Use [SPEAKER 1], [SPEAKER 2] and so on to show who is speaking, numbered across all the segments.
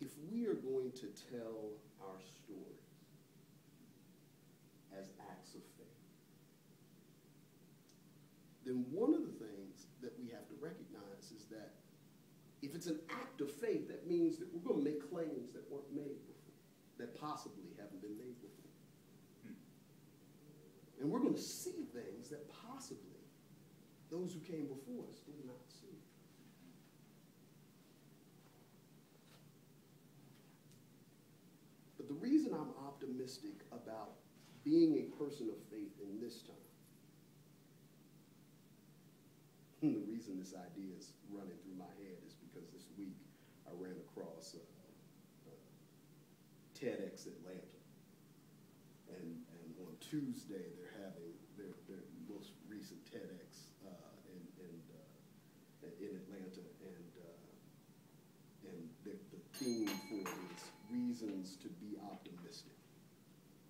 [SPEAKER 1] if we are going to tell our stories as acts of faith, then one of the things that we have to recognize is that if it's an act of faith, that means that we're going to make claims that weren't made before, that possibly haven't been made before. And we're going to see things that possibly those who came before us did not see. But the reason I'm optimistic about being a person of faith in this time, the reason this idea is running through my head is because this week I ran across TEDx Atlanta. And on Tuesday, they're having their most recent TEDx in Atlanta. And the theme for it is reasons to be optimistic.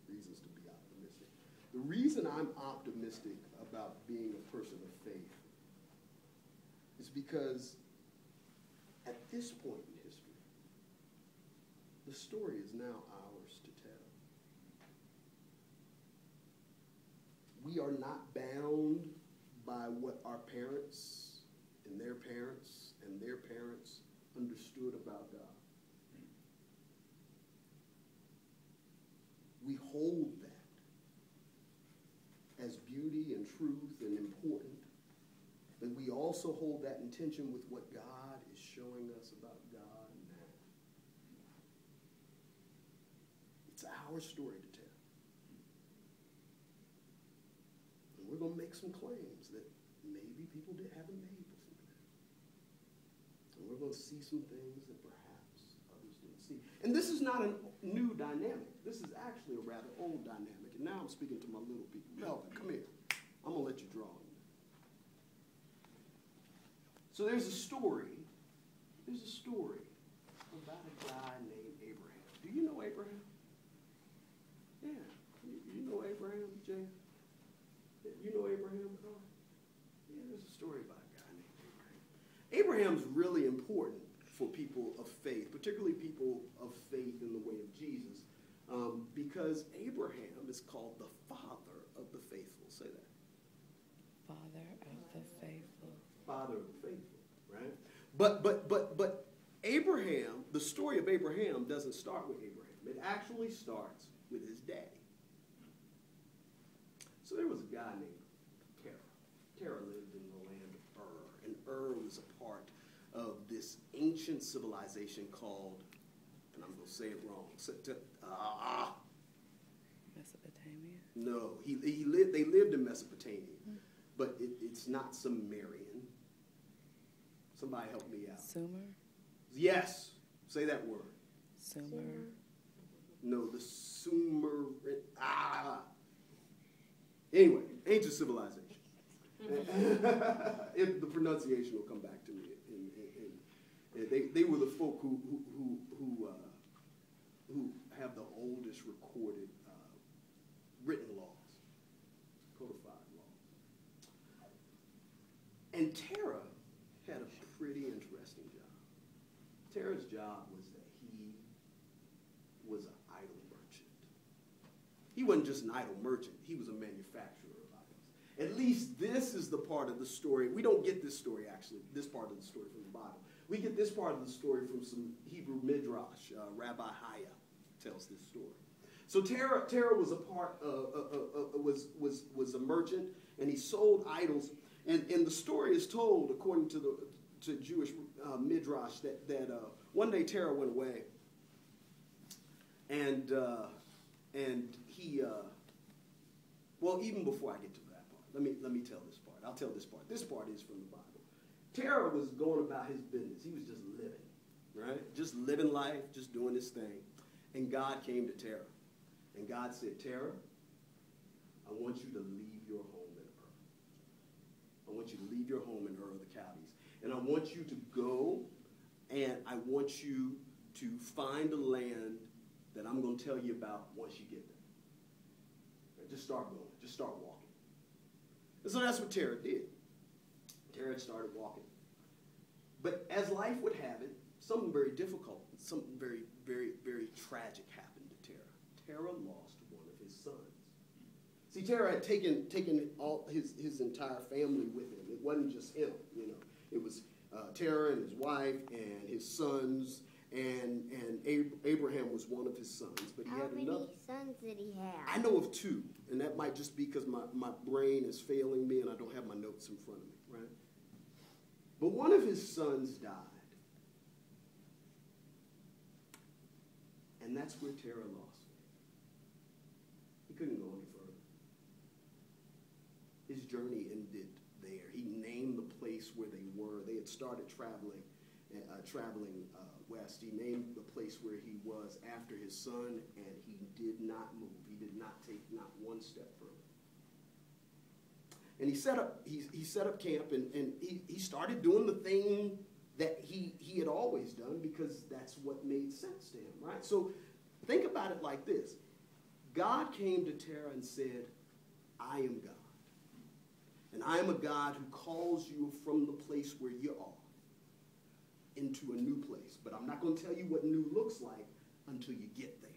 [SPEAKER 1] Reasons to be optimistic. The reason I'm optimistic about being a person of faith is because at this point in history, the story is now ours to tell. We are not bound by what our parents and their parents and their parents understood about God. We hold that as beauty and truth and important. But we also hold that in tension with what God is showing us about God now. It's our story to tell. And we're going to make some claims that maybe people haven't made before. And we're going to see some things that perhaps others didn't see. And this is not a new dynamic. This is actually a rather old dynamic. And now I'm speaking to my little people. Melvin, come here. I'm going to let you draw on. So there's a story about a guy named Abraham. Do you know Abraham? Yeah. You know Abraham, Jay? You know Abraham at all? Yeah, there's a story about a guy named Abraham. Abraham's really important for people of faith, particularly people of faith in the way of Jesus, because Abraham is called the father of the faithful. Say that.
[SPEAKER 2] Father of the faithful.
[SPEAKER 1] Father of the faithful, right? But Abraham, the story of Abraham doesn't start with Abraham. It actually starts with his daddy. So there was a guy named Terah. Terah lived in the land of Ur, and Ur was a part of this ancient civilization called, and I'm going to say it wrong,
[SPEAKER 2] Mesopotamia?
[SPEAKER 1] No, they lived in Mesopotamia. But it's not Sumerian. Somebody help me out.
[SPEAKER 2] Sumer?
[SPEAKER 1] Yes. Say that word.
[SPEAKER 2] Sumer?
[SPEAKER 1] No, the Sumer. Anyway, ancient civilization. The pronunciation will come back to me. They were the folk who have the oldest recorded written laws, codified laws. And Terah had a pretty interesting job. Terah's job was that he was an idol merchant. He wasn't just an idol merchant. He was a manufacturer of idols. At least this is the part of the story. We don't get this story, actually, this part of the story from the Bible. We get this part of the story from some Hebrew midrash. Rabbi Haya tells this story. So Terah was a part was a merchant, and he sold idols. And the story is told, according to Jewish midrash, that one day Terah went away, and he well, even before I get to that part, let me tell this part. I'll tell this part. This part is from the Bible. Terah was going about his business. He was just living, right? Just living life, just doing his thing. And God came to Terah. And God said, Terah, I want you to leave your home in Ur. I want you to leave your home in Ur of the Chaldees. And I want you to go, and I want you to find a land that I'm going to tell you about once you get there. Right? Just start going. Just start walking. And so that's what Terah did. Terah started walking. But as life would have it, something very difficult, something very, very, very tragic happened to Terah. Terah lost one of his sons. See, Terah had taken all his entire family with him. It wasn't just him, you know. It was Terah and his wife and his sons, and Abraham was one of his sons. But he had another.
[SPEAKER 3] How many sons did he have?
[SPEAKER 1] I know of two, and that might just be because my brain is failing me and I don't have my notes in front of me, right? But one of his sons died. And that's where Terah lost me. He couldn't go any further. His journey ended there. He named the place where they were. They had started traveling west. He named the place where he was after his son, and he did not move. He did not take not one step further. And he set up camp, and he started doing the thing that he had always done, because that's what made sense to him, right? So think about it like this. God came to Terah and said, I am God. And I am a God who calls you from the place where you are into a new place. But I'm not going to tell you what new looks like until you get there.